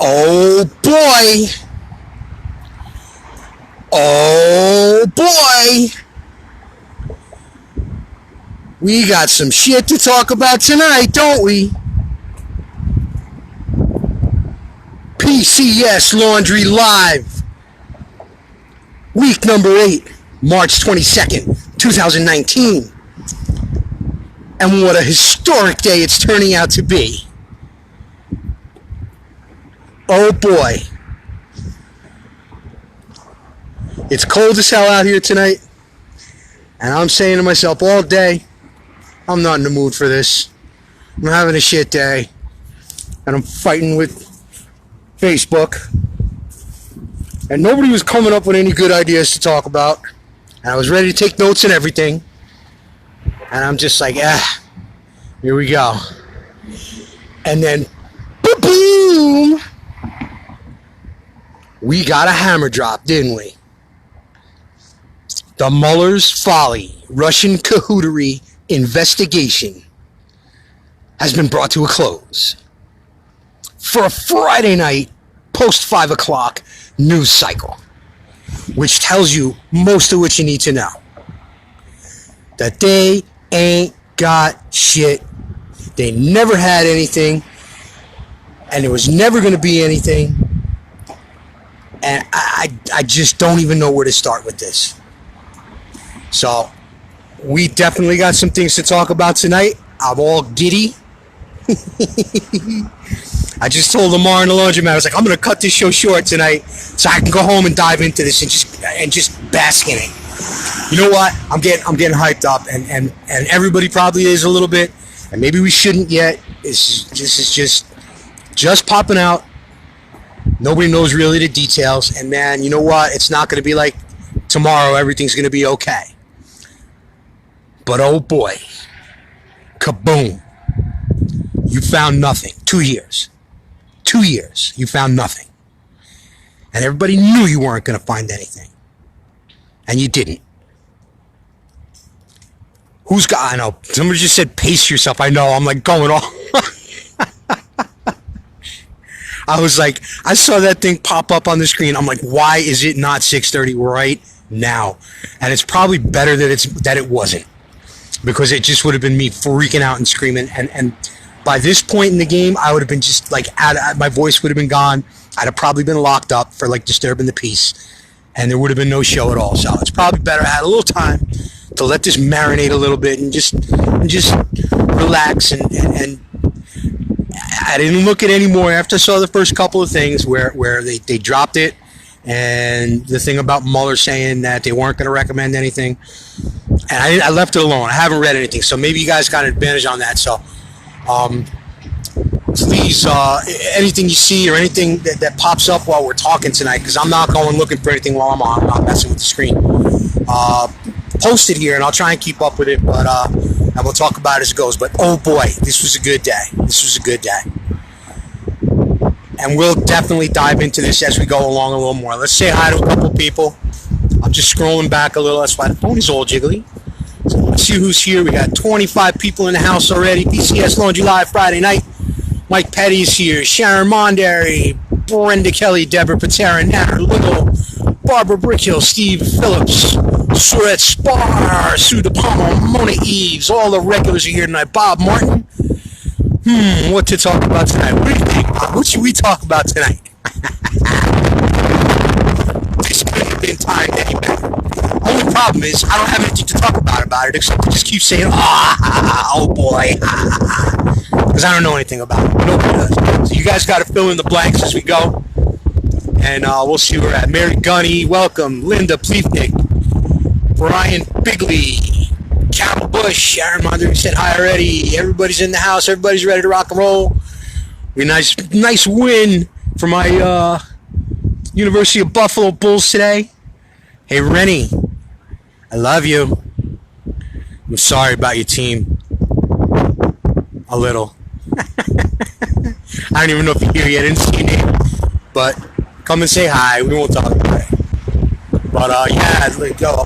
Oh boy. Oh boy. We got some shit to talk about tonight, don't we? PCS Laundry Live. Week number 8, March 22nd, 2019. And what a historic day it's turning out to be. Oh boy. It's cold as hell out here tonight. And I'm saying to myself all day, I'm not in the mood for this. I'm having a shit day. And I'm fighting with Facebook. And nobody was coming up with any good ideas to talk about. And I was ready to take notes and everything. And I'm just like, here we go. And then, boom! We got a hammer drop, didn't we? The Mueller's Folly Russian cahootery investigation has been brought to a close for a Friday night post 5 o'clock news cycle, which tells you most of what you need to know. That they ain't got shit. They never had anything, and there was never going to be anything. And I just don't even know where to start with this. So, we definitely got some things to talk about tonight. I'm all giddy. I just told Lamar in the laundromat, I was like, I'm going to cut this show short tonight so I can go home and dive into this and just bask in it. You know what? I'm getting hyped up, and everybody probably is a little bit, and maybe we shouldn't yet. This is just popping out. Nobody knows really the details, and man, you know what? It's not going to be like tomorrow. Everything's going to be okay. But oh boy, kaboom! You found nothing. 2 years. 2 years. You found nothing, and everybody knew you weren't going to find anything, and you didn't. I know. Somebody just said pace yourself. I know. I'm like going off. I was like, I saw that thing pop up on the screen. I'm like, why is it not 6:30 right now? And it's probably better that it wasn't, because it just would have been me freaking out and screaming. And by this point in the game, I would have been just like, my voice would have been gone. I'd have probably been locked up for like disturbing the peace, and there would have been no show at all. So it's probably better I had a little time to let this marinate a little bit and just relax and I didn't look at any more after I saw the first couple of things where they dropped it, and the thing about Mueller saying that they weren't going to recommend anything, and I left it alone. I haven't read anything, so maybe you guys got an advantage on that. So please, anything you see or anything that pops up while we're talking tonight, because I'm not going looking for anything while I'm on. I'm not messing with the screen. Post it here, and I'll try and keep up with it, but and we'll talk about it as it goes. But oh boy, this was a good day. This was a good day. And we'll definitely dive into this as we go along a little more. Let's say hi to a couple people. I'm just scrolling back a little. That's why the phone is all jiggly. So let's see who's here. We got 25 people in the house already. PCS Laundry Live Friday night. Mike Petty's here. Sharon Mondary. Brenda Kelly. Deborah Patera. Nana Little. Barbara Brickhill. Steve Phillips. Surette Spar. Sue DePalma. Mona Eves. All the regulars are here tonight. Bob Martin. What to talk about tonight? What do you think, Bob? What should we talk about tonight? This couldn't have been timed any better. Only problem is I don't have anything to talk about it except to just keep saying, oh boy, because I don't know anything about it. Nobody does. So you guys got to fill in the blanks as we go, and we'll see where we're at. Mary Gunny, welcome. Linda Pleefnick, Brian Bigley, Carol Bush, Sharon Mondry said hi already. Everybody's in the house. Everybody's ready to rock and roll. Nice win for my University of Buffalo Bulls today. Hey, Rennie, I love you. I'm sorry about your team. A little. I don't even know if you're here yet. I didn't see your name. But come and say hi. We won't talk about it. But, yeah,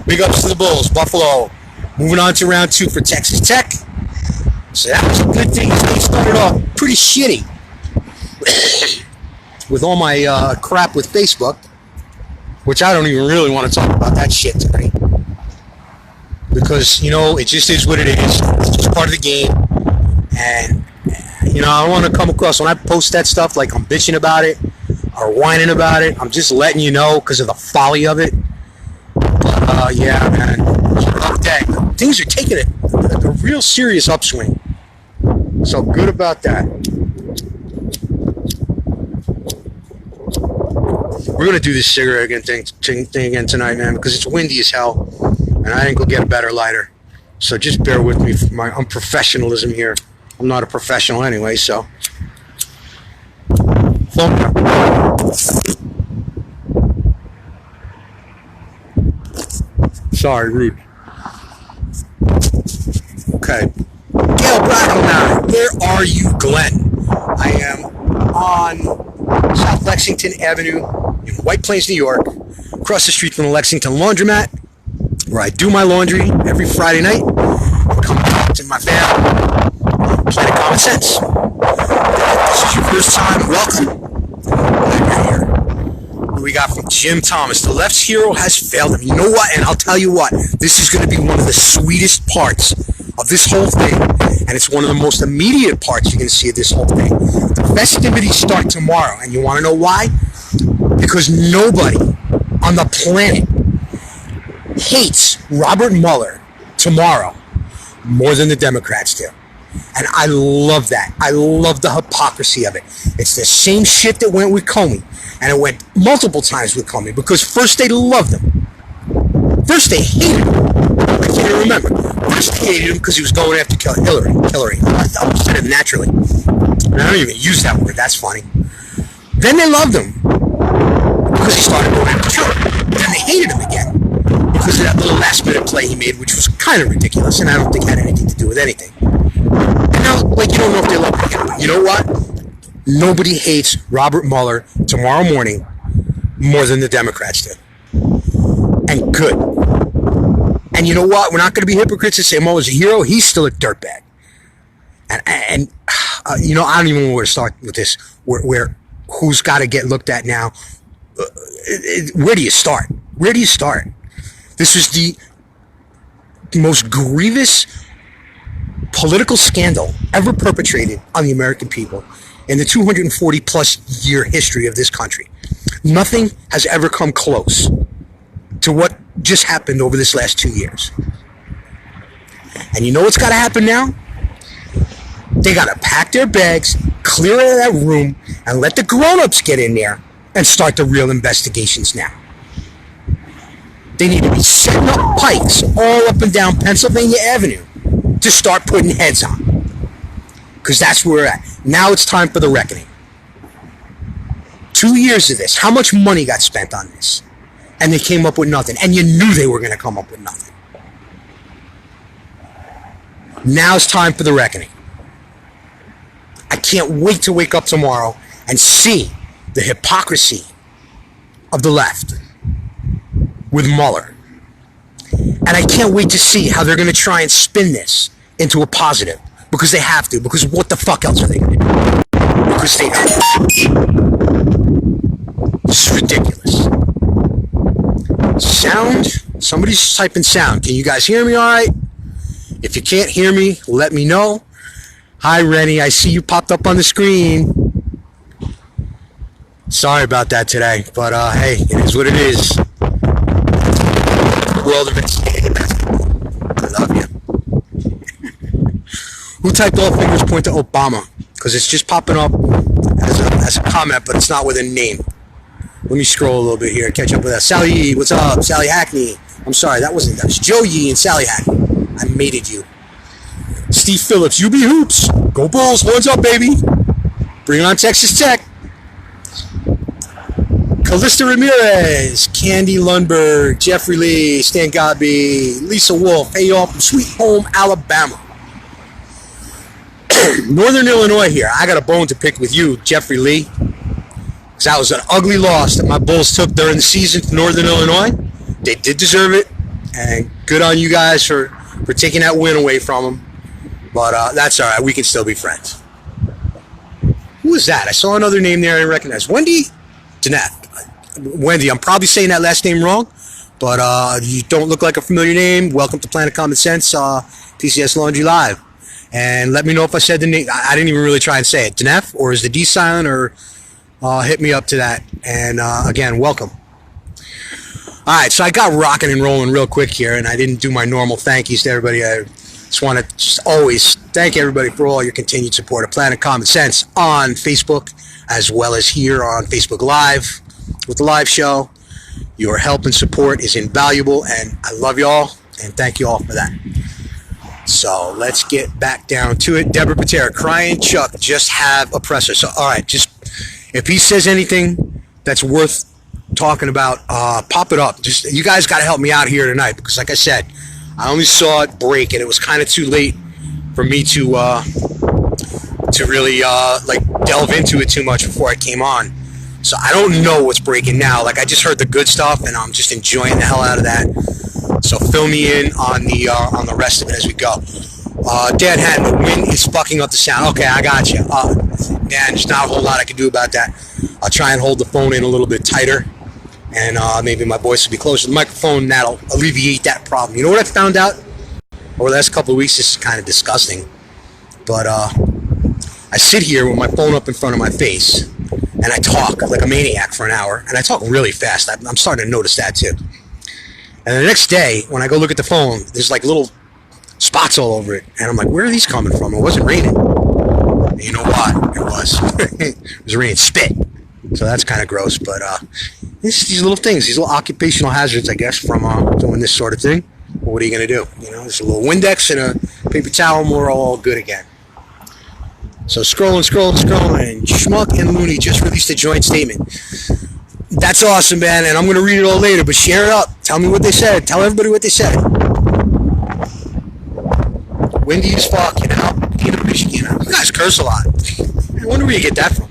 big ups to the Bulls. Buffalo. Moving on to round 2 for Texas Tech. So that was a good thing. They started off pretty shitty. with all my crap with Facebook, which I don't even really want to talk about that shit today. Because, it just is what it is. It's just part of the game. And, I don't want to come across, when I post that stuff, like I'm bitching about it or whining about it. I'm just letting you know because of the folly of it. But, yeah, man. Rough day. Things are taking a real serious upswing. So good about that. We're going to do this cigarette thing again tonight, man, because it's windy as hell. And I ain't going to get a better lighter. So just bear with me for my unprofessionalism here. I'm not a professional anyway, so. Sorry, rude. Okay. Gail Brackelman, where are you, Glenn? I am on South Lexington Avenue in White Plains, New York, across the street from the Lexington Laundromat, where I do my laundry every Friday night. Come back to my family. Planet Common Sense. If this is your first time, welcome. Glad you're here. What do we got from Jim Thomas? The left's hero has failed him. You know what? And I'll tell you what. This is going to be one of the sweetest parts of this whole thing. And it's one of the most immediate parts you're going to see of this whole thing. The festivities start tomorrow. And you want to know why? Because nobody on the planet hates Robert Mueller tomorrow more than the Democrats do. And I love that. I love the hypocrisy of it. It's the same shit that went with Comey. And it went multiple times with Comey. Because first they loved him. First they hated him. I can't remember. First they hated him because he was going after Hillary. I said it naturally. And I don't even use that word. That's funny. Then they loved him because he started going after Trump. Then they hated him again because of that little last minute play he made, which was kind of ridiculous. And I don't think had anything to do with anything. And now, you don't know if they love him again. You know what? Nobody hates Robert Mueller tomorrow morning more than the Democrats do. And good. And you know what? We're not going to be hypocrites and say Mueller's a hero. He's still a dirtbag. And I don't even know where to start with this. Where who's got to get looked at now? Where do you start? Where do you start? This is the most grievous political scandal ever perpetrated on the American people in the 240 plus year history of this country. Nothing has ever come close to what just happened over this last 2 years. And you know what's got to happen now? They got to pack their bags, clear out of that room, and let the grown-ups get in there and start the real investigations now. They need to be setting up pikes all up and down Pennsylvania Avenue to start putting heads on. Because that's where we're at. Now it's time for the reckoning. 2 years of this. How much money got spent on this? And they came up with nothing. And you knew they were going to come up with nothing. Now it's time for the reckoning. I can't wait to wake up tomorrow and see the hypocrisy of the left with Mueller. And I can't wait to see how they're going to try and spin this into a positive. Because they have to. Because what the fuck else are they going to do? Because they have to. This is ridiculous. Sound? Somebody's typing sound. Can you guys hear me all right? If you can't hear me, let me know. Hi, Rennie. I see you popped up on the screen. Sorry about that today. But, hey, it is what it is. World of it. I love you. Who typed all fingers point to Obama? Because it's just popping up as a comment, but it's not with a name. Let me scroll a little bit here and catch up with that. Sally Yee, what's up? Sally Hackney. I'm sorry, that was Joe Yee and Sally Hackney. I mated you. Steve Phillips, UB Hoops. Go Bulls, horns up, baby. Bring on Texas Tech. Callista Ramirez, Candy Lundberg, Jeffrey Lee, Stan Godby, Lisa Wolf. Hey, y'all from Sweet Home, Alabama. Northern Illinois here. I got a bone to pick with you, Jeffrey Lee. Because that was an ugly loss that my Bulls took during the season to Northern Illinois. They did deserve it. And good on you guys for taking that win away from them. But that's all right. We can still be friends. Who was that? I saw another name there I didn't recognize. Wendy Daneth. Wendy, I'm probably saying that last name wrong, but you don't look like a familiar name. Welcome to Planet Common Sense, PCS Laundry Live. And let me know if I said the name. I didn't even really try and say it. Daneth, or is the D silent, or hit me up to that. And again, welcome. All right, so I got rocking and rolling real quick here, and I didn't do my normal thank yous to everybody. I just want to always thank everybody for all your continued support of Planet Common Sense on Facebook, as well as here on Facebook Live with the live show. Your help and support is invaluable, and I love you all, and thank you all for that. So let's get back down to it. Deborah Patera, crying Chuck, just have a presser. So, all right, just if he says anything that's worth talking about, pop it up. Just, you guys got to help me out here tonight, because like I said, I only saw it break, and it was kind of too late for me to really like delve into it too much before I came on. So I don't know what's breaking now. Like, I just heard the good stuff, and I'm just enjoying the hell out of that. So fill me in on the rest of it as we go. Dan Hatton, the wind is fucking up the sound. Okay, I got you. Dan, there's not a whole lot I can do about that. I'll try and hold the phone in a little bit tighter, and maybe my voice will be closer to the microphone, and that'll alleviate that problem. You know what I found out over the last couple of weeks? This is kind of disgusting, but I sit here with my phone up in front of my face, and I talk like a maniac for an hour, and I talk really fast. I'm starting to notice that too. And the next day, when I go look at the phone, there's like little spots all over it, and I'm like, where are these coming from? It wasn't raining. And you know what? It was. It was raining spit. So that's kind of gross, but these little things, these little occupational hazards, I guess, from doing this sort of thing. Well, what are you going to do? You know, there's a little Windex and a paper towel, and we're all good again. So scrolling. Schmuck and Looney just released a joint statement. That's awesome, man, and I'm going to read it all later, but share it up. Tell me what they said. Tell everybody what they said. Windy as fuck, you know? Michigan. You guys curse a lot. I wonder where you get that from.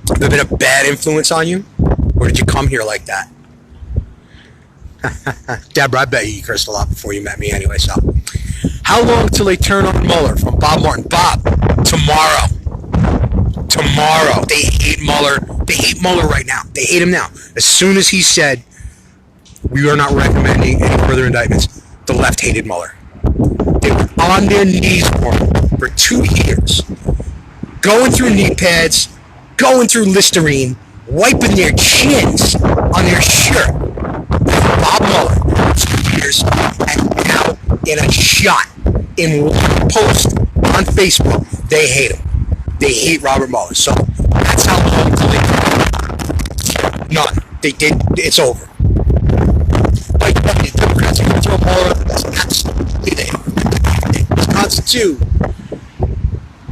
Have there been a bad influence on you? Or did you come here like that? Deborah, I bet you cursed a lot before you met me anyway, so. How long till they turn on Mueller? From Bob Martin. Bob, tomorrow. They hate Mueller. They hate Mueller right now. They hate him now. As soon as he said, we are not recommending any further indictments, the left hated Mueller. They were on their knees for him for 2 years. Going through knee pads, going through Listerine, wiping their chins on their shirt. Bob Mueller, 2 years, and now in a shot, in one post on Facebook, they hate him. They hate Robert Mueller. So that's how long till they none. It's over. Like, the Democrats are going to throw Mueller up. That's absolutely they. Wisconsin 2.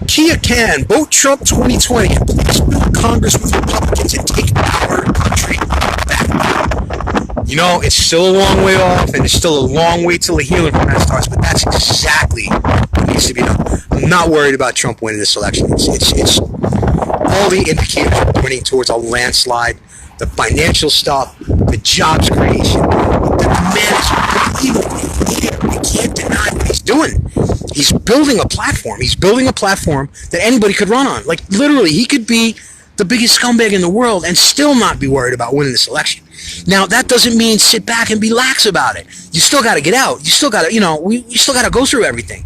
Kia can vote Trump 2020 and please fill Congress with Republicans and take our country back. You know, it's still a long way off, and it's still a long way till the healing from that starts, but that's exactly what needs to be done. I'm not worried about Trump winning this election. It's all the indicators are pointing towards a landslide. The financial stuff, the jobs creation, the man is unbelievable. We can't deny what he's doing. He's building a platform. He's building a platform that anybody could run on. Like, literally, he could be the biggest scumbag in the world and still not be worried about winning this election. Now, that doesn't mean sit back and be lax about it. You still got to get out. You still got to, you still got to go through everything,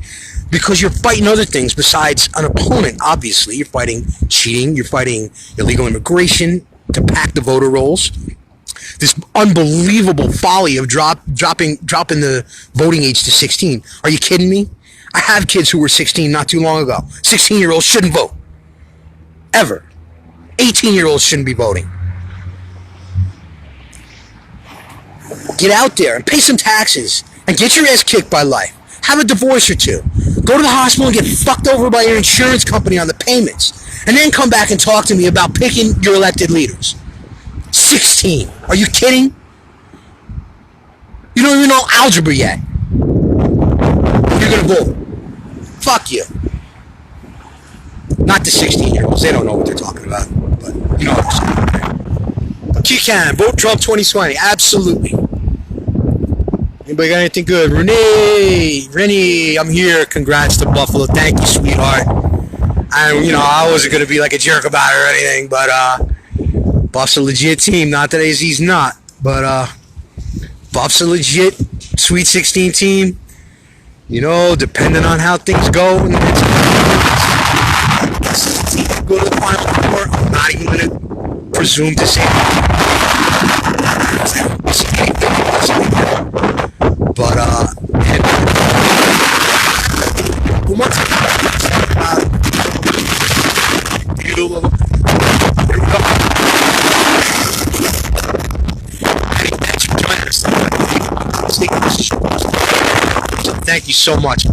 because you're fighting other things besides an opponent. Obviously, you're fighting cheating. You're fighting illegal immigration to pack the voter rolls. This unbelievable folly of dropping the voting age to 16. Are you kidding me? I have kids who were 16 not too long ago. 16-year-olds shouldn't vote. Ever. 18-year-olds shouldn't be voting. Get out there and pay some taxes and get your ass kicked by life. Have a divorce or two. Go to the hospital and get fucked over by your insurance company on the payments. And then come back and talk to me about picking your elected leaders. 16. Are you kidding? You don't even know algebra yet. You're going to vote. Fuck you. Not the 16-year-olds. They don't know what they're talking about. But you know what I'm saying. But you can. Vote Trump 2020. Absolutely. Anybody got anything good? Renee, I'm here. Congrats to Buffalo. Thank you, sweetheart. I wasn't going to be like a jerk about it or anything, but Buff's a legit team. Not that AZ's not, but Buff's a legit Sweet 16 team. Depending on how things go in the next go to the Final Four, I'm not even going to presume to say but who wants Thank you so much. Oh,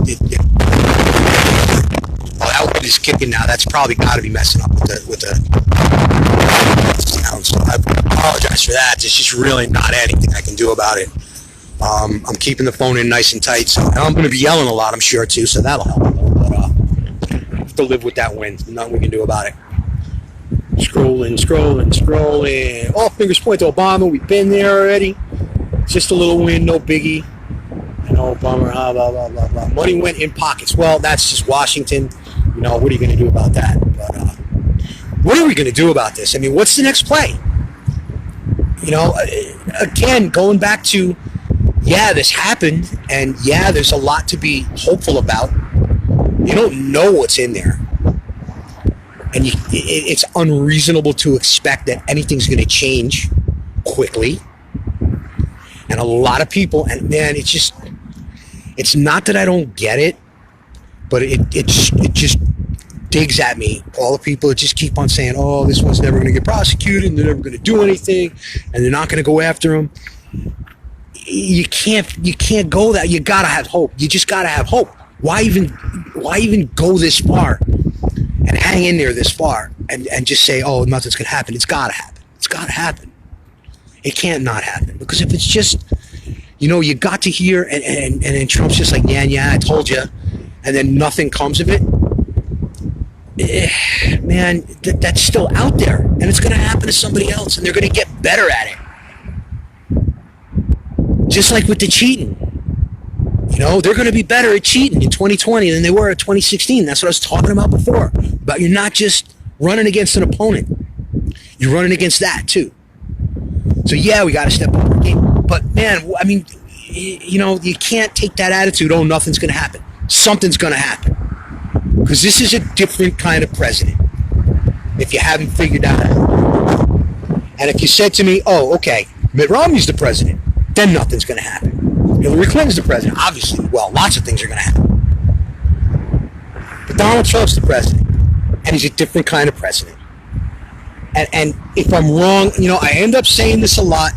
that wind is kicking now. That's probably got to be messing up with the sound. So I apologize for that. There's just really not anything I can do about it. I'm keeping the phone in nice and tight. So I'm going to be yelling a lot, I'm sure, too. So that'll help. But I have to live with that wind. Nothing we can do about it. Scrolling. Oh, fingers point to Obama. We've been there already. Just a little wind, no biggie. Bummer, blah, blah, blah, blah. Money went in pockets. Well, that's just Washington. What are you going to do about that? But what are we going to do about this? I mean, what's the next play? Again, going back to, this happened, and there's a lot to be hopeful about. You don't know what's in there. And it's unreasonable to expect that anything's going to change quickly. And a lot of people, and man, it's not that I don't get it, but it just digs at me. All the people that just keep on saying, oh, this one's never going to get prosecuted, and they're never going to do anything, and they're not going to go after him. You can't go that. You got to have hope. You just got to have hope. Why even go this far and hang in there this far and just say, oh, nothing's going to happen? It's got to happen. It's got to happen. It can't not happen, because if it's just, you got to hear and then Trump's just like, yeah, I told you, and then nothing comes of it, man, that's still out there, and it's going to happen to somebody else, and they're going to get better at it. Just like with the cheating. They're going to be better at cheating in 2020 than they were in 2016. That's what I was talking about before. But you're not just running against an opponent. You're running against that, too. So, we got to step up our game. But, man, I mean, you can't take that attitude, oh, nothing's going to happen. Something's going to happen. Because this is a different kind of president, if you haven't figured that out. And if you said to me, oh, okay, Mitt Romney's the president, then nothing's going to happen. Hillary Clinton's the president. Obviously, lots of things are going to happen. But Donald Trump's the president, and he's a different kind of president. And if I'm wrong, I end up saying this a lot.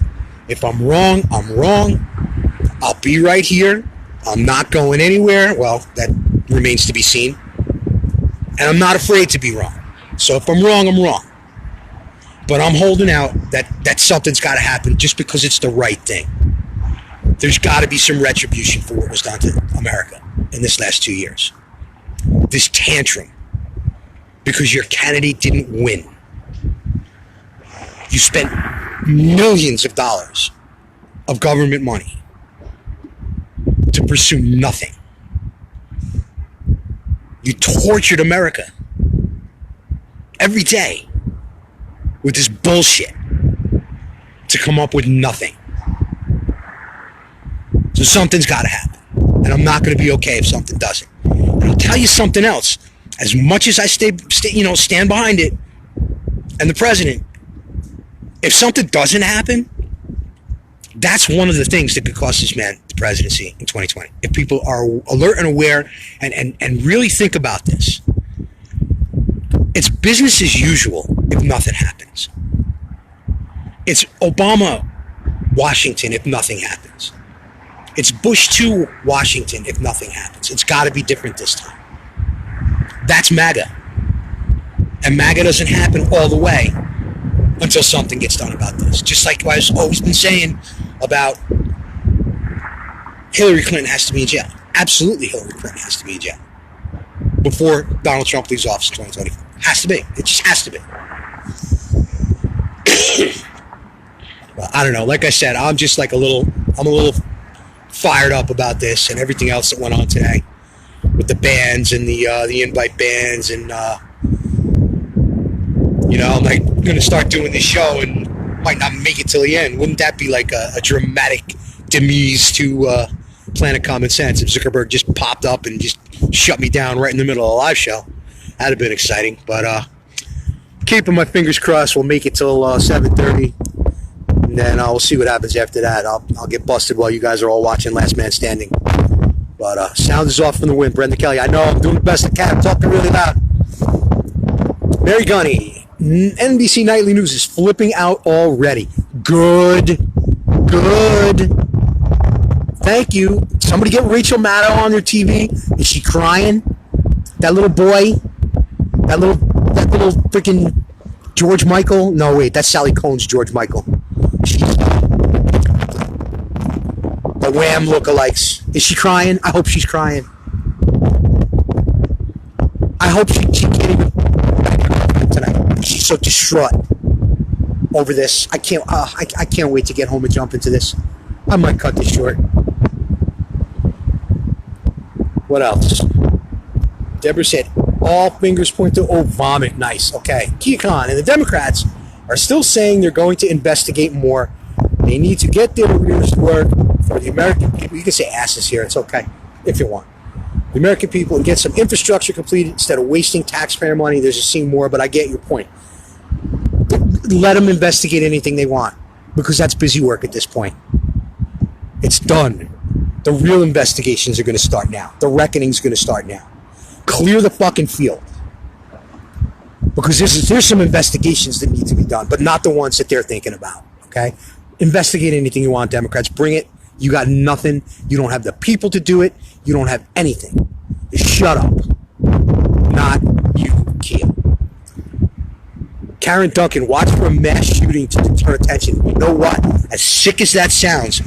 If I'm wrong, I'm wrong. I'll be right here. I'm not going anywhere. Well, that remains to be seen. And I'm not afraid to be wrong. So if I'm wrong, I'm wrong. But I'm holding out that something's got to happen just because it's the right thing. There's got to be some retribution for what was done to America in this last 2 years. This tantrum. Because your candidate didn't win. You spent millions of dollars of government money to pursue nothing. You tortured America every day with this bullshit to come up with nothing. So something's got to happen. And I'm not going to be okay if something doesn't. And I'll tell you something else. As much as I stand behind it and the president, if something doesn't happen, that's one of the things that could cost this man the presidency in 2020. If people are alert and aware and really think about this. It's business as usual if nothing happens. It's Obama, Washington if nothing happens. It's Bush 2, Washington if nothing happens. It's got to be different this time. That's MAGA. And MAGA doesn't happen all the way until something gets done about this. Just like I've always been saying about Hillary Clinton has to be in jail. Absolutely Hillary Clinton has to be in jail before Donald Trump leaves office in 2024. Has to be. It just has to be. Well, I don't know. Like I said, I'm a little fired up about this and everything else that went on today with the bans and the invite bans and You know, I'm like going to start doing this show and might not make it till the end. Wouldn't that be like a dramatic demise to Planet Common Sense if Zuckerberg just popped up and just shut me down right in the middle of a live show? That'd have been exciting. But keeping my fingers crossed, we'll make it till 7:30. And then we'll see what happens after that. I'll get busted while you guys are all watching Last Man Standing. But sound is off from the wind. Brenda Kelly, I know I'm doing the best I can. I'm talking really loud. Mary Gunny, NBC Nightly News is flipping out already. Good. Thank you. Somebody get Rachel Maddow on their TV. Is she crying? That little boy? That little freaking George Michael? No, wait, that's Sally Cohn's George Michael. She's the Wham lookalikes. Is she crying? I hope she's crying. I hope she can't even tonight. She's so distraught over this. I can't wait to get home and jump into this. I might cut this short. What else? Deborah said, all fingers point to vomit. Nice. Okay. Kia Khan and the Democrats are still saying they're going to investigate more. They need to get their rears to work for the American people. You can say asses here. It's okay if you want. The American people and get some infrastructure completed instead of wasting taxpayer money. There's just seeing more, but I get your point. Let them investigate anything they want because that's busy work at this point. It's done. The real investigations are going to start now. The reckoning's going to start now. Clear the fucking field. Because there's some investigations that need to be done, but not the ones that they're thinking about, okay? Investigate anything you want, Democrats. Bring it. You got nothing. You don't have the people to do it. You don't have anything. Just shut up. Not you, Kia. Karen Duncan, watch for a mass shooting to deter attention. You know what? As sick as that sounds,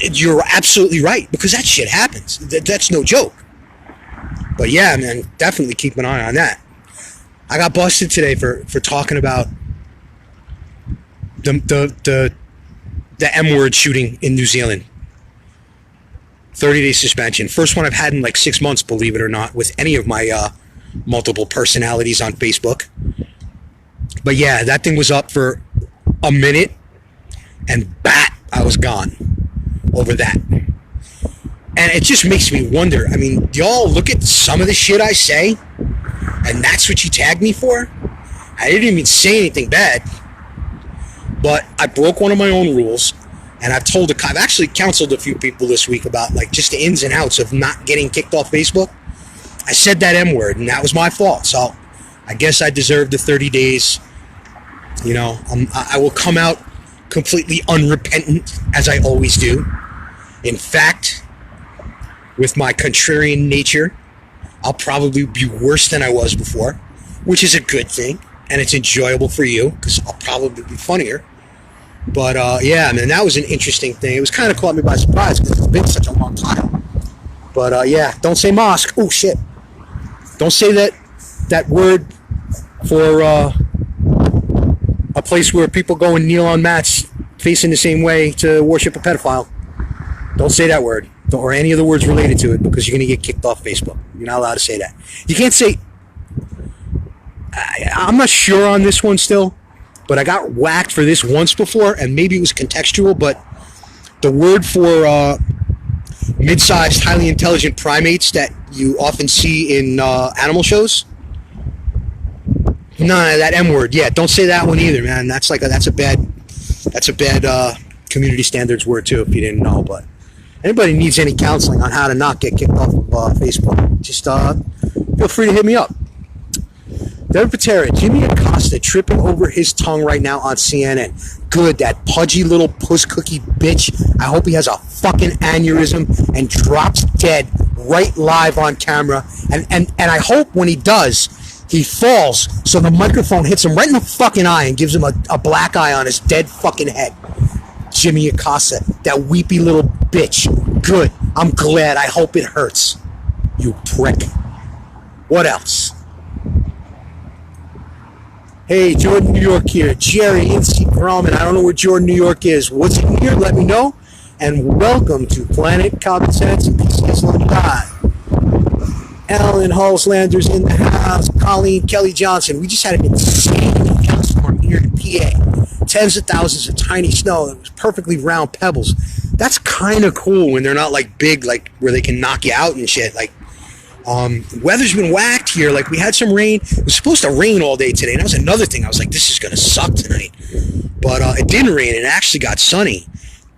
you're absolutely right, because that shit happens. That's no joke. But yeah, man, definitely keep an eye on that. I got busted today for talking about the M-word shooting in New Zealand. 30-day suspension. First one I've had in like 6 months, believe it or not, with any of my multiple personalities on Facebook. But yeah, that thing was up for a minute, and I was gone over that. And it just makes me wonder, I mean, y'all look at some of the shit I say, and that's what you tagged me for? I didn't even say anything bad, but I broke one of my own rules, and I've actually counseled a few people this week about like just the ins and outs of not getting kicked off Facebook. I said that M word, and that was my fault, so I guess I deserve the 30 days. You know, I will come out completely unrepentant, as I always do. In fact, with my contrarian nature, I'll probably be worse than I was before, which is a good thing, and it's enjoyable for you, because I'll probably be funnier. But, yeah, man, that was an interesting thing. It was kind of caught me by surprise, because it's been such a long time. But, yeah, don't say mosque. Oh, shit. Don't say that word for a place where people go and kneel on mats facing the same way to worship a pedophile. Don't say that word. Or any of the words related to it, because you're going to get kicked off Facebook. You're not allowed to say that. You can't say... I'm not sure on this one still, but I got whacked for this once before, and maybe it was contextual, but the word for mid-sized, highly intelligent primates that you often see in animal shows... No, that M word. Yeah, don't say that one either, man. That's a bad community standards word too, if you didn't know. But anybody needs any counseling on how to not get kicked off of Facebook, just feel free to hit me up. Devin Patera, Jimmy Acosta tripping over his tongue right now on CNN. Good, that pudgy little puss cookie bitch. I hope he has a fucking aneurysm and drops dead right live on camera. And I hope when he does, he falls so the microphone hits him right in the fucking eye and gives him a black eye on his dead fucking head. Jimmy Acosta, that weepy little bitch. Good. I'm glad. I hope it hurts. You prick. What else? Hey, Jordan, New York here. Jerry, NC Grumman. I don't know where Jordan, New York is. What's it here? Let me know. And welcome to Planet Common Sense and PCS Live. Alan Hulslander's in the house. Colleen Kelly Johnson. We just had an insane hailstorm here in PA. Tens of thousands of tiny snow. It was perfectly round pebbles. That's kind of cool when they're not like big, like where they can knock you out and shit. Like, weather's been whacked here. Like, we had some rain. It was supposed to rain all day today. And that was another thing. I was like, this is going to suck tonight. But it didn't rain. It actually got sunny.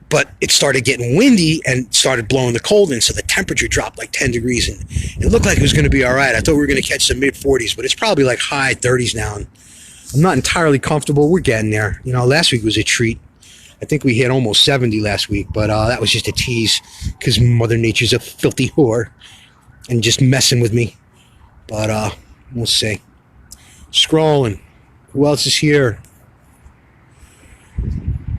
But it started getting windy and started blowing the cold in, so the temperature dropped like 10 degrees. And it looked like it was going to be all right. I thought we were going to catch some mid-40s, but it's probably like high 30s now. And I'm not entirely comfortable. We're getting there. You know, last week was a treat. I think we hit almost 70 last week, but that was just a tease because Mother Nature's a filthy whore and just messing with me. But we'll see. Scrolling. Who else is here?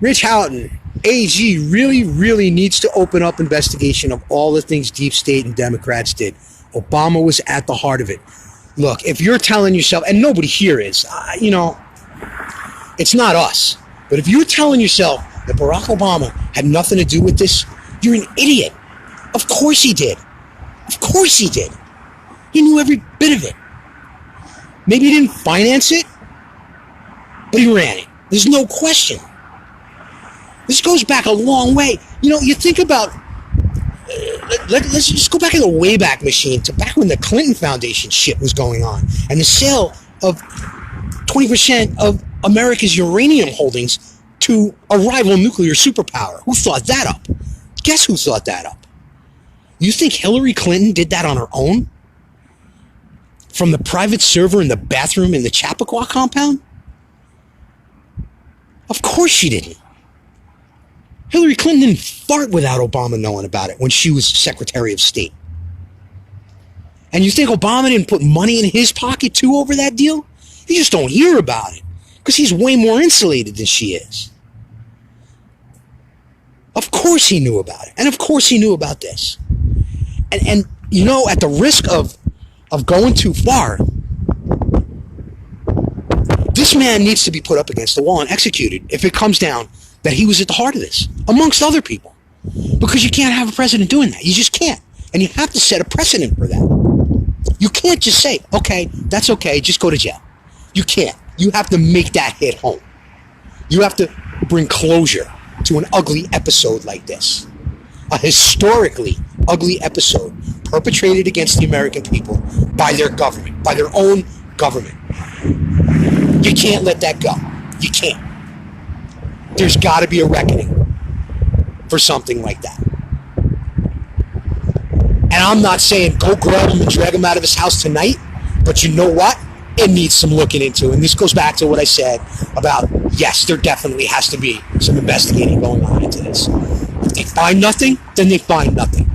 Rich Houghton. AG really needs to open up investigation of all the things deep state and Democrats did. Obama was at the heart of it. Look, if you're telling yourself, and nobody here is, you know, it's not us, but if you're telling yourself that Barack Obama had nothing to do with this, you're an idiot. Of course he did. Of course he did. He knew every bit of it. Maybe he didn't finance it, but he ran it. There's no question. This goes back a long way. You know, you think about, let's just go back in the Wayback Machine to back when the Clinton Foundation shit was going on and the sale of 20% of America's uranium holdings to a rival nuclear superpower. Who thought that up? Guess who thought that up? You think Hillary Clinton did that on her own? From the private server in the bathroom in the Chappaqua compound? Of course she didn't. Hillary Clinton didn't fart without Obama knowing about it when she was Secretary of State. And you think Obama didn't put money in his pocket too over that deal? You just don't hear about it because he's way more insulated than she is. Of course he knew about it. And of course he knew about this. And you know, at the risk of going too far, this man needs to be put up against the wall and executed if it comes down that he was at the heart of this, amongst other people. Because you can't have a president doing that. You just can't. And you have to set a precedent for that. You can't just say, okay, that's okay, just go to jail. You can't. You have to make that hit home. You have to bring closure to an ugly episode like this. A historically ugly episode perpetrated against the American people by their government, by their own government. You can't let that go. You can't. There's got to be a reckoning for something like that. And I'm not saying go grab him and drag him out of his house tonight, but you know what? It needs some looking into. And this goes back to what I said about, yes, there definitely has to be some investigating going on into this. If they find nothing, then they find nothing.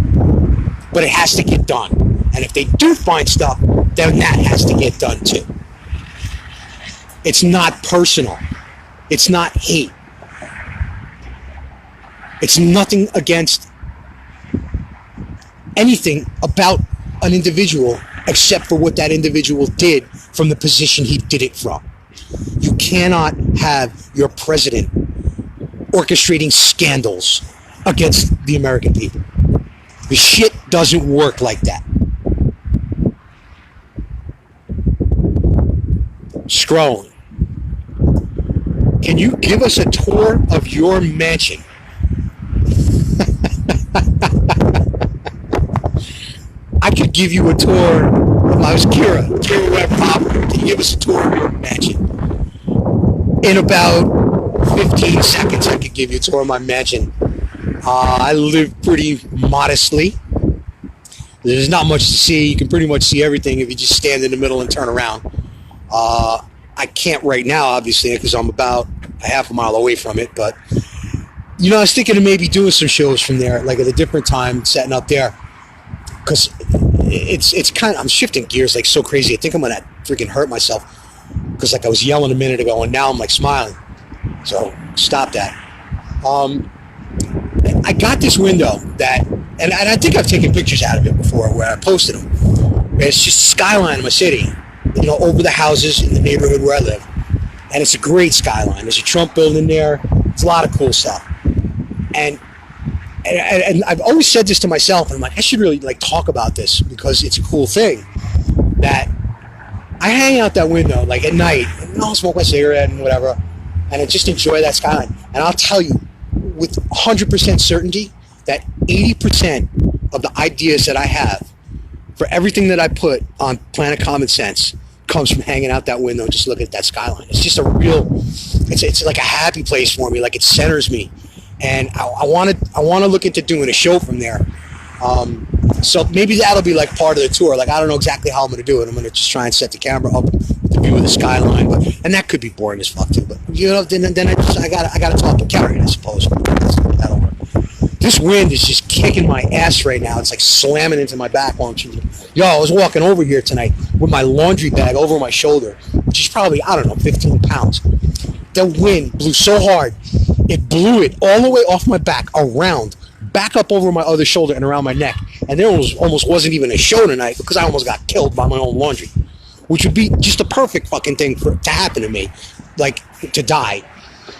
But it has to get done. And if they do find stuff, then that has to get done too. It's not personal. It's not hate. It's nothing against anything about an individual except for what that individual did from the position he did it from. You cannot have your president orchestrating scandals against the American people. The shit doesn't work like that. Scrolling. Can you give us a tour of your mansion? I could give you a tour. If I was Kira Webb Popper, can you give us a tour of your mansion? In about 15 seconds, I could give you a tour of my mansion. I live pretty modestly. There's not much to see. You can pretty much see everything if you just stand in the middle and turn around. I can't right now, obviously, because I'm about a half a mile away from it. But, you know, I was thinking of maybe doing some shows from there, like at a different time, setting up there. Because it's kind of, I'm shifting gears like so crazy. I think I'm going to freaking hurt myself. Because like I was yelling a minute ago and now I'm like smiling. So stop that. I got this window that, and I think I've taken pictures out of it before where I posted them. It's just a skyline of my city, you know, over the houses in the neighborhood where I live. And it's a great skyline. There's a Trump building there. It's a lot of cool stuff. And and I've always said this to myself, and I'm like, I should really like talk about this because it's a cool thing that I hang out that window like at night and I'll smoke my cigarette and whatever, and I just enjoy that skyline. And I'll tell you with 100% certainty that 80% of the ideas that I have for everything that I put on Planet Common Sense comes from hanging out that window and just looking at that skyline. It's just a real, it's like a happy place for me. Like it centers me, and I want to look into doing a show from there. So maybe that'll be like part of the tour. Like I don't know exactly how I'm going to do it. I'm going to just try and set the camera up to view of the skyline, and that could be boring as fuck too. But you know, then I got to talk to Carrie, I suppose. That'll work. This wind is just kicking my ass right now. It's like slamming into my back. I was walking over here tonight with my laundry bag over my shoulder, which is probably, I don't know, 15 pounds. The wind blew so hard, it blew it all the way off my back, around, back up over my other shoulder and around my neck. And there almost wasn't even a show tonight because I almost got killed by my own laundry, which would be just a perfect fucking thing to happen to me, like to die,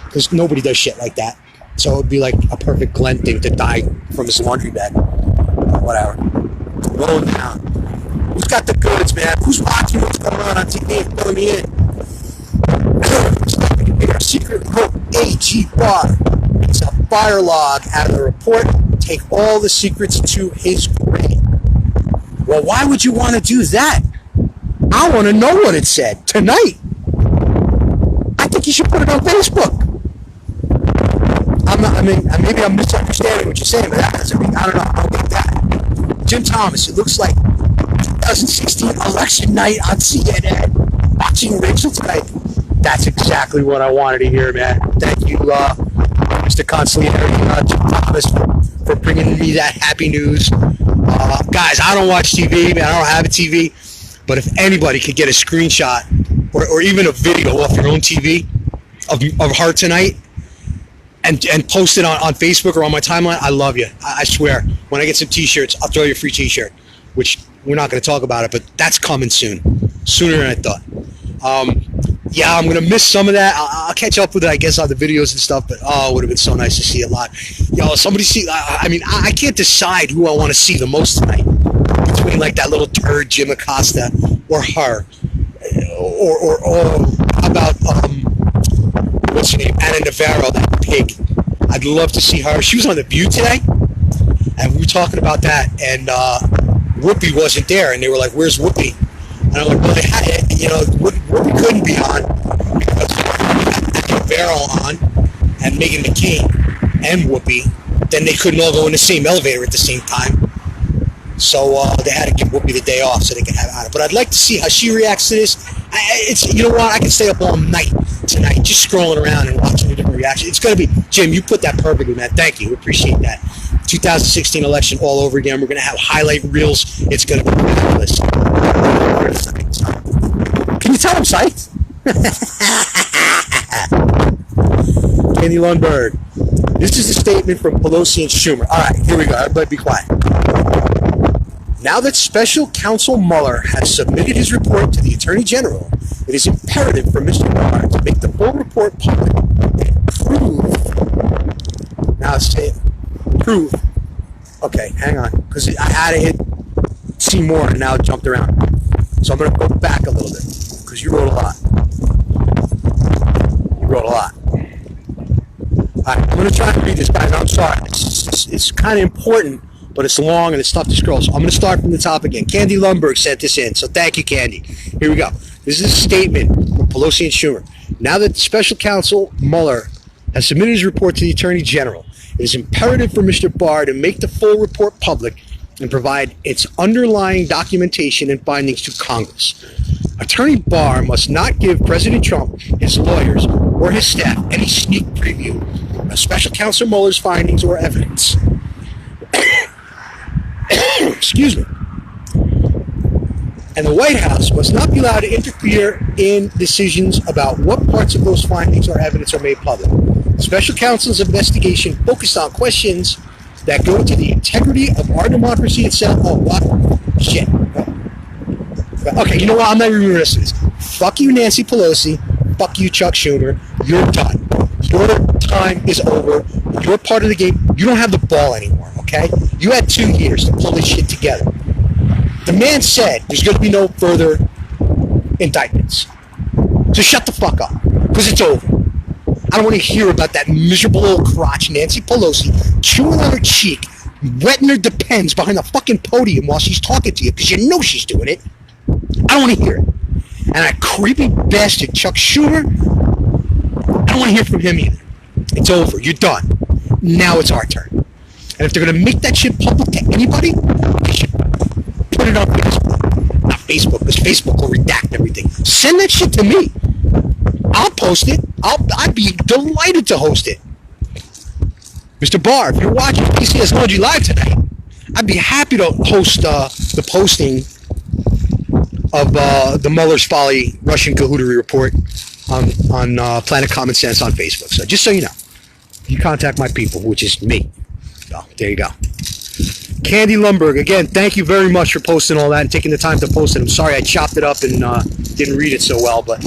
because nobody does shit like that. So it would be like a perfect Glenn thing to die from his laundry bag. Whatever. Rolling down. Who's got the goods, man? Who's watching what's going on TV? Filling me in. Our secret quote, AG bar. It's a fire log out of the report. Take all the secrets to his grave. Well, why would you want to do that? I want to know what it said tonight. I think you should put it on Facebook. Maybe I'm misunderstanding what you're saying, but that doesn't mean, I don't know, I don't get that. Jim Thomas, it looks like 2016 election night on CNN, watching Rachel tonight. That's exactly what I wanted to hear, man. Thank you, Mr. Consigliere, Jim Thomas, for bringing me that happy news. Guys, I don't watch TV, man. I don't have a TV, but if anybody could get a screenshot or even a video off your own TV of her tonight, and post it on Facebook or on my timeline, I love you. I swear. When I get some T-shirts, I'll throw you a free T-shirt, which we're not going to talk about it, but that's coming soon. Sooner than I thought. Yeah, I'm going to miss some of that. I'll catch up with it, I guess, on the videos and stuff, but it would have been so nice to see it live. Somebody see, I can't decide who I want to see the most tonight between, like, that little turd, Jim Acosta, or her. Or how about, what's her name? Anna Navarro, that pig. I'd love to see her. She was on The View today, and we were talking about that, and Whoopi wasn't there, and they were like, "Where's Whoopi?" And I'm like, "Well, they had it, Whoopi couldn't be on because Anna Navarro on and Meghan McCain and Whoopi. Then they couldn't all go in the same elevator at the same time, so they had to give Whoopi the day off so they could have Anna. But I'd like to see how she reacts to this. You know what? I can stay up all night tonight just scrolling around and watching the different reactions. It's going to be, Jim, you put that perfectly, man. Thank you. Appreciate that. 2016 election all over again. We're going to have highlight reels. It's going to be fabulous. Can you tell I'm psyched? Kenny Lundberg. This is a statement from Pelosi and Schumer. All right, here we go. Everybody be quiet. Now that Special Counsel Mueller has submitted his report to the Attorney General, it is imperative for Mr. Barr to make the full report public and prove. Now say prove. Okay, hang on, because I had to hit see more and now it jumped around. So I'm going to go back a little bit because you wrote a lot. You wrote a lot. All right, I'm going to try and read this, guys. I'm sorry. It's kind of important, but it's long and it's tough to scroll. So I'm going to start from the top again. Candy Lundberg sent this in, so thank you, Candy. Here we go. This is a statement from Pelosi and Schumer. Now that Special Counsel Mueller has submitted his report to the Attorney General, it is imperative for Mr. Barr to make the full report public and provide its underlying documentation and findings to Congress. Attorney Barr must not give President Trump, his lawyers, or his staff any sneak preview of Special Counsel Mueller's findings or evidence. Excuse me. And the White House must not be allowed to interfere in decisions about what parts of those findings or evidence are made public. Special Counsel's investigation focused on questions that go to the integrity of our democracy itself. Oh, what? Shit. Okay, you know what? I'm not even reading the rest of this. Fuck you, Nancy Pelosi. Fuck you, Chuck Schumer. You're done. Your time is over. You're part of the game. You don't have the ball anymore. okay? You had 2 years to pull this shit together. The man said there's going to be no further indictments. So shut the fuck up, because it's over. I don't want to hear about that miserable little crotch, Nancy Pelosi, chewing on her cheek, wetting her depends behind the fucking podium while she's talking to you, because you know she's doing it. I don't want to hear it. And that creepy bastard, Chuck Schumer, I don't want to hear from him either. It's over. You're done. Now it's our turn. And if they're going to make that shit public to anybody, they should put it on Facebook. Not Facebook, because Facebook will redact everything. Send that shit to me. I'll post it. I'd be delighted to host it. Mr. Barr, if you're watching PCS Laundry Live tonight, I'd be happy to host the posting of the Mueller's Folly Russian Cahootery report on Planet Common Sense on Facebook. So just so you know, you contact my people, which is me. So there you go. Candy Lumberg, again, thank you very much for posting all that and taking the time to post it. I'm sorry I chopped it up and didn't read it so well, but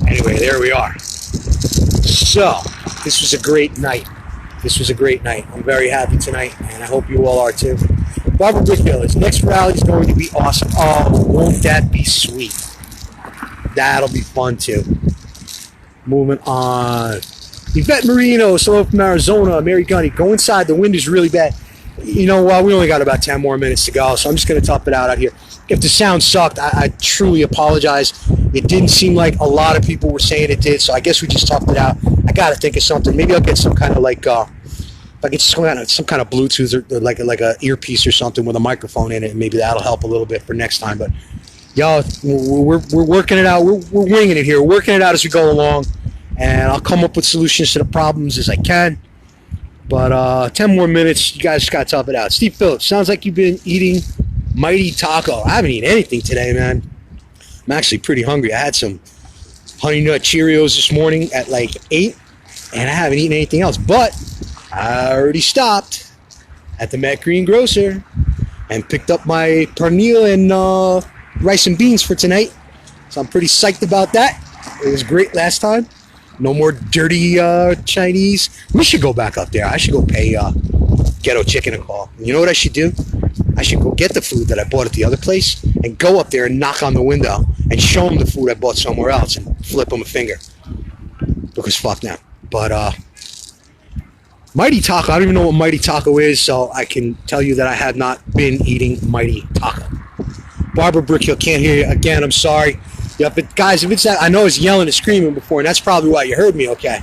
anyway, there we are. So, this was a great night. This was a great night. I'm very happy tonight, and I hope you all are too. Barbara Brickhill, his next rally is going to be awesome. Oh, won't that be sweet? That'll be fun too. Moving on. Yvette Marino, solo from Arizona, Mary Gunny, go inside. The wind is really bad. You know what? We only got about 10 more minutes to go, so I'm just going to tough it out here. If the sound sucked, I truly apologize. It didn't seem like a lot of people were saying it did, so I guess we just toughed it out. I got to think of something. Maybe I'll get some kind of like, if I get some kind of Bluetooth or like a earpiece or something with a microphone in it, and maybe that'll help a little bit for next time. But y'all, we're working it out. We're winging it here. We're working it out as we go along, and I'll come up with solutions to the problems as I can. But 10 more minutes, you guys just got to tough it out. Steve Phillips, sounds like you've been eating Mighty Taco. I haven't eaten anything today, man. I'm actually pretty hungry. I had some Honey Nut Cheerios this morning at like 8, and I haven't eaten anything else. But I already stopped at the Matt Green Grocer and picked up my pernil and rice and beans for tonight. So I'm pretty psyched about that. It was great last time. No more dirty Chinese. We should go back up there. I should go pay Ghetto Chicken a call. You know what I should do? I should go get the food that I bought at the other place and go up there and knock on the window and show them the food I bought somewhere else and flip them a finger. Because fuck them. But Mighty Taco, I don't even know what Mighty Taco is, so I can tell you that I have not been eating Mighty Taco. Barbara Brickhill, can't hear you. Again, I'm sorry. Yeah, but guys, if it's that, I know I was yelling and screaming before, and that's probably why you heard me okay.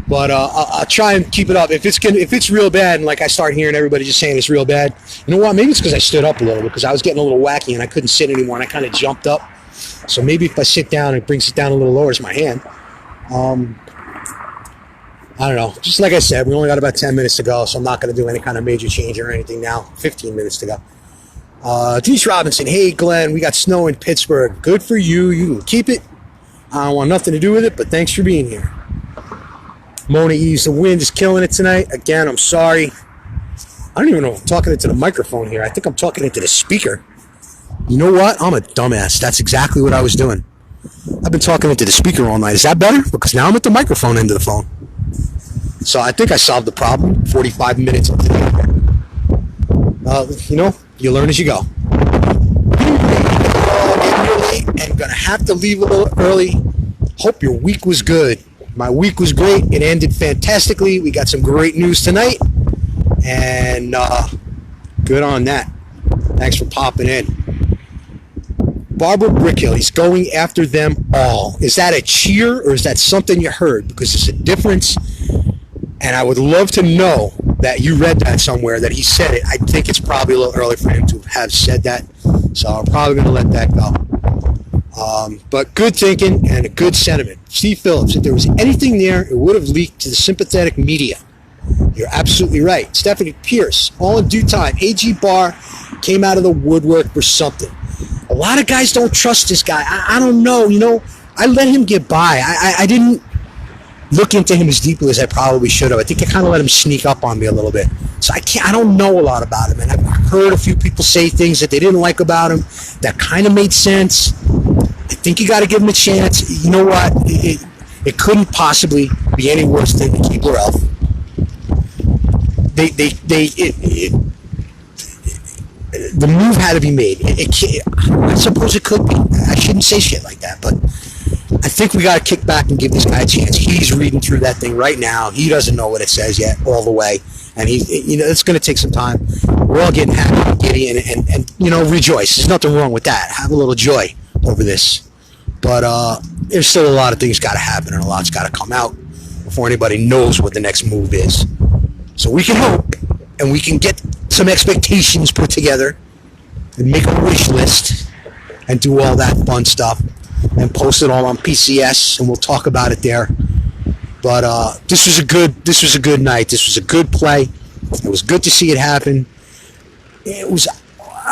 But I'll try and keep it up. If it's real bad, and like I start hearing everybody just saying it's real bad, you know what? Maybe it's because I stood up a little bit, because I was getting a little wacky and I couldn't sit anymore, and I kind of jumped up. So maybe if I sit down, it brings it down a little lower as my hand. I don't know. Just like I said, we only got about 10 minutes to go, so I'm not going to do any kind of major change or anything now. 15 minutes to go. Denise Robinson, hey Glenn, we got snow in Pittsburgh. Good for you. You can keep it. I don't want nothing to do with it, but thanks for being here. Mona Eves, the wind is killing it tonight. Again, I'm sorry. I don't even know if I'm talking into the microphone here. I think I'm talking into the speaker. You know what? I'm a dumbass. That's exactly what I was doing. I've been talking into the speaker all night. Is that better? Because now I'm at the microphone end of the phone. So I think I solved the problem 45 minutes into the you know, you learn as you go. And gonna have to leave a little early. Hope your week was good. My week was great. It ended fantastically. We got some great news tonight. And good on that. Thanks for popping in. Barbara Brickhill, he's going after them all. Is that a cheer or is that something you heard? Because there's a difference. And I would love to know that you read that somewhere, that he said it. I think it's probably a little early for him to have said that. So I'm probably going to let that go. But good thinking and a good sentiment. Steve Phillips, if there was anything there, it would have leaked to the sympathetic media. You're absolutely right. Stephanie Pierce, all in due time. AG Barr came out of the woodwork for something. A lot of guys don't trust this guy. I don't know. You know, I let him get by. I didn't look into him as deeply as I probably should have. I think I kind of let him sneak up on me a little bit. So I don't know a lot about him. And I've heard a few people say things that they didn't like about him that kind of made sense. I think you got to give him a chance. You know what? It couldn't possibly be any worse than Keebler Elf. the move had to be made. I suppose it could be. I shouldn't say shit like that, but I think we got to kick back and give this guy a chance. He's reading through that thing right now. He doesn't know what it says yet all the way, and it's going to take some time. We're all getting happy and giddy, and rejoice. There's nothing wrong with that. Have a little joy over this, but there's still a lot of things got to happen, and a lot's got to come out before anybody knows what the next move is. So we can hope, and we can get some expectations put together and make a wish list and do all that fun stuff and post it all on PCS, and we'll talk about it there. But this was a good night. This was a good play. It was good to see it happen. It was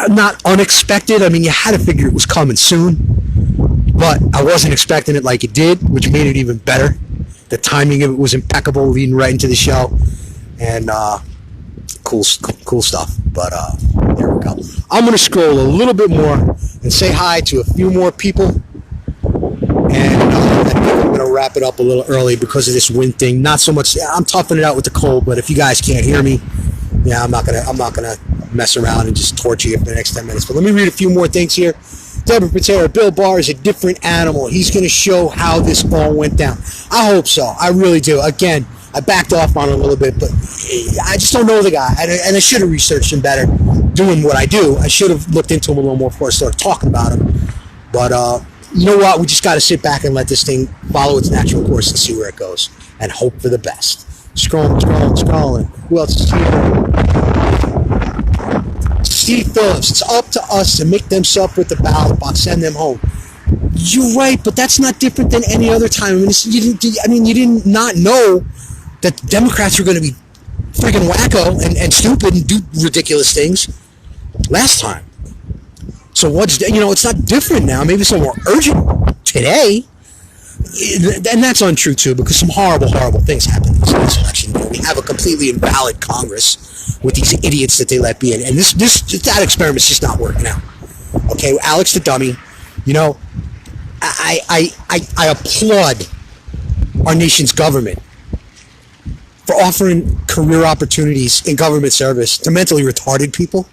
not unexpected. I mean, you had to figure it was coming soon, but I wasn't expecting it like it did, which made it even better. The timing of it was impeccable, leading right into the show, and cool stuff. But there we go. I'm going to scroll a little bit more and say hi to a few more people, and I think I'm going to wrap it up a little early because of this wind thing. Not so much. I'm toughing it out with the cold, but if you guys can't hear me, yeah, I'm not gonna mess around and just torture you for the next 10 minutes. But let me read a few more things here. Deborah Patera, Bill Barr is a different animal. He's going to show how this all went down. I hope so. I really do. Again, I backed off on it a little bit, but I just don't know the guy. And I should have researched him better doing what I do. I should have looked into him a little more before I started talking about him. But you know what? We just got to sit back and let this thing follow its natural course and see where it goes and hope for the best. Scrolling. Who else is here? Steve Phillips. It's up to us to make them sup with the ballot box, send them home. You're right, but that's not different than any other time. You didn't not know that Democrats were going to be friggin' wacko and stupid and do ridiculous things last time. So it's not different now. Maybe it's a little more urgent today. And that's untrue too, because some horrible things happen in this election. We have a completely invalid Congress with these idiots that they let be in, and that experiment's just not working out. Okay, Alex the dummy. I applaud our nation's government for offering career opportunities in government service to mentally retarded people,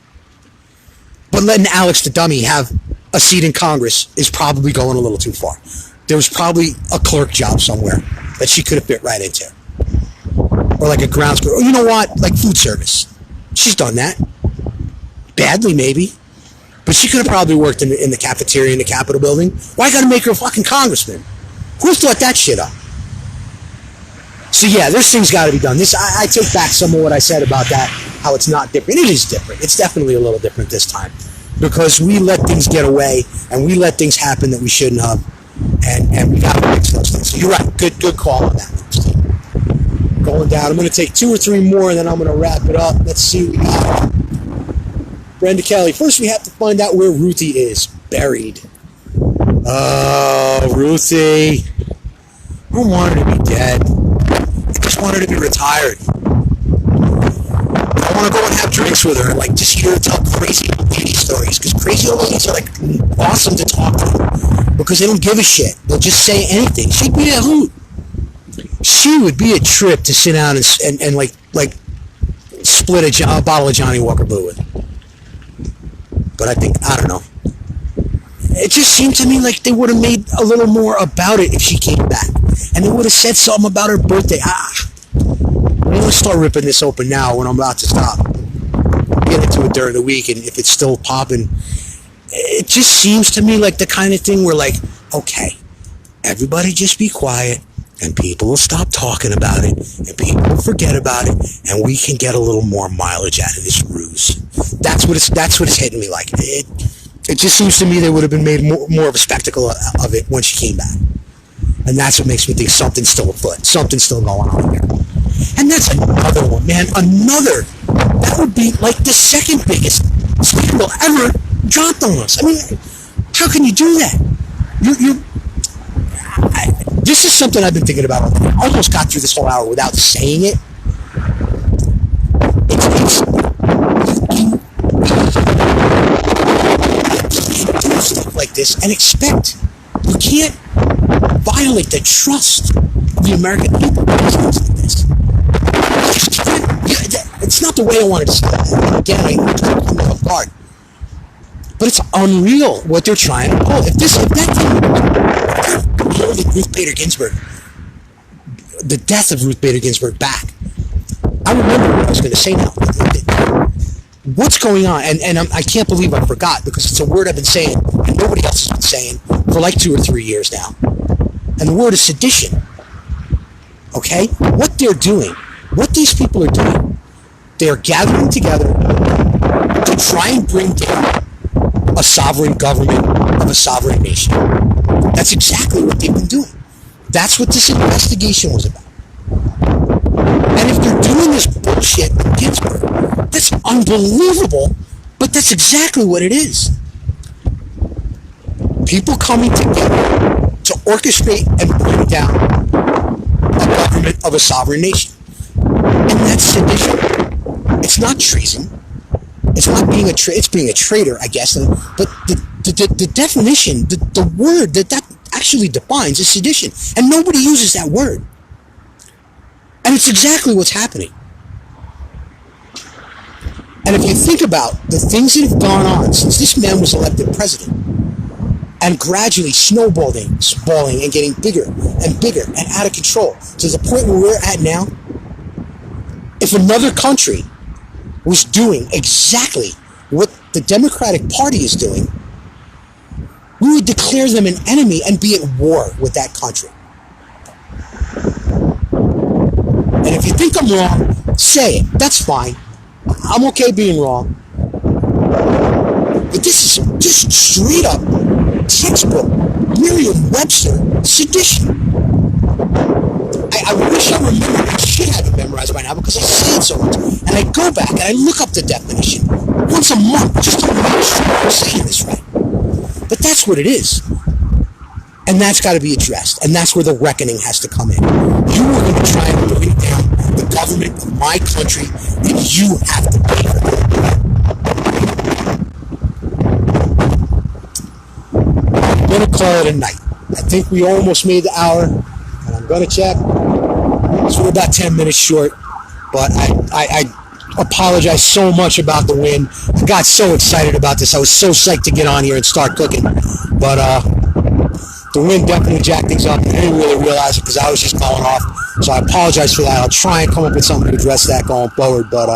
but letting Alex the dummy have a seat in Congress is probably going a little too far. There was probably a clerk job somewhere that she could have fit right into. Or like a grounds crew. Or you know what? Like food service. She's done that. Badly, maybe. But she could have probably worked in the cafeteria in the Capitol building. Why gotta make her a fucking congressman? Who thought that shit up? So yeah, there's things gotta be done. I take back some of what I said about that, how it's not different. It is different. It's definitely a little different this time. Because we let things get away, and we let things happen that we shouldn't have. And we got to fix those things. So you're right. Good call on that, Steve. Going down. I'm going to take 2 or 3 more, and then I'm going to wrap it up. Let's see what we got. Brenda Kelly. First, we have to find out where Ruthie is. Buried. Oh, Ruthie. I don't want her to be dead. I just want her to be retired. I want to go and have drinks with her, like just hear her tell crazy old lady stories, because crazy old ladies are like awesome to talk to, because they don't give a shit. They'll just say anything. She'd be a hoot. She would be a trip to sit down and like split a bottle of Johnny Walker Blue with. But I don't know. It just seemed to me like they would have made a little more about it if she came back, and they would have said something about her birthday. I'm going to start ripping this open now when I'm about to stop. Get into it during the week, and if it's still popping, it just seems to me like the kind of thing where, like, okay, everybody just be quiet, and people will stop talking about it, and people will forget about it, and we can get a little more mileage out of this ruse. That's what it's hitting me like. It just seems to me they would have been made more of a spectacle of it when she came back. And that's what makes me think something's still afoot. Something's still going on here. And that's another one, man. That would be like the second biggest scandal ever dropped on us. I mean, how can you do that? This is something I've been thinking about all day. I almost got through this whole hour without saying it. You do stuff like this and expect. You can't violate the trust of the American people. It's not the way I wanted to say it. And again, I caught me off guard. But it's unreal what they're trying to pull. If that thing Ruth Bader Ginsburg, the death of Ruth Bader Ginsburg back, I remember what I was going to say now. What's going on? And I can't believe I forgot, because it's a word I've been saying and nobody else has been saying for like 2 or 3 years now. And the word is sedition. Okay? What they're doing, what these people are doing, they're gathering together to try and bring down a sovereign government of a sovereign nation. That's exactly what they've been doing. That's what this investigation was about. And if they're doing this bullshit with Ginsburg, that's unbelievable, but that's exactly what it is. People coming together to orchestrate and bring down a government of a sovereign nation. And that's sedition. It's not treason. It's not being it's being a traitor, I guess. But the definition, the word that actually defines is sedition. And nobody uses that word. And it's exactly what's happening. And if you think about the things that have gone on since this man was elected president, and gradually snowballing and getting bigger and bigger and out of control to the point where we're at now, if another country was doing exactly what the Democratic Party is doing, we would declare them an enemy and be at war with that country. And if you think I'm wrong, say it. That's fine. I'm okay being wrong. But this is just straight up textbook Merriam-Webster sedition. I wish I remembered. I should have it memorized by now because I say it so much. And I go back and I look up the definition once a month just to make sure I'm saying this right. But that's what it is. And that's got to be addressed. And that's where the reckoning has to come in. You are going to try and bring down the government of my country, and you have to pay for that. I'm going to call it a night. I think we almost made the hour, and I'm going to check. So we're about 10 minutes short, but I apologize so much about the win. I got so excited about this. I was so psyched to get on here and start cooking. But the win definitely jacked things up. I didn't really realize it because I was just going off. So I apologize for that. I'll try and come up with something to address that going forward. But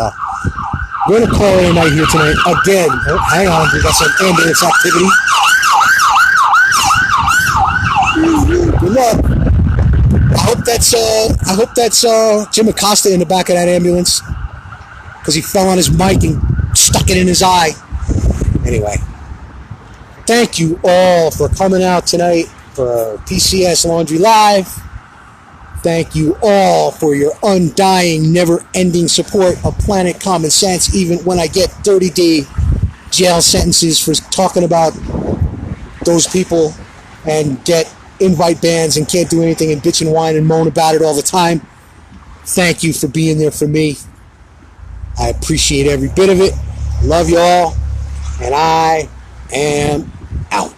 we're going to call it a night here tonight. Again, hang on. We got some ambulance activity. Good luck. I hope that's Jim Acosta in the back of that ambulance, because he fell on his mic and stuck it in his eye. Anyway, thank you all for coming out tonight for PCS Laundry Live. Thank you all for your undying, never-ending support of Planet Common Sense, even when I get 30-day jail sentences for talking about those people and get invite bans and can't do anything and bitch and whine and moan about it all the time. Thank you for being there for me. I appreciate every bit of it. Love you all, and I am out.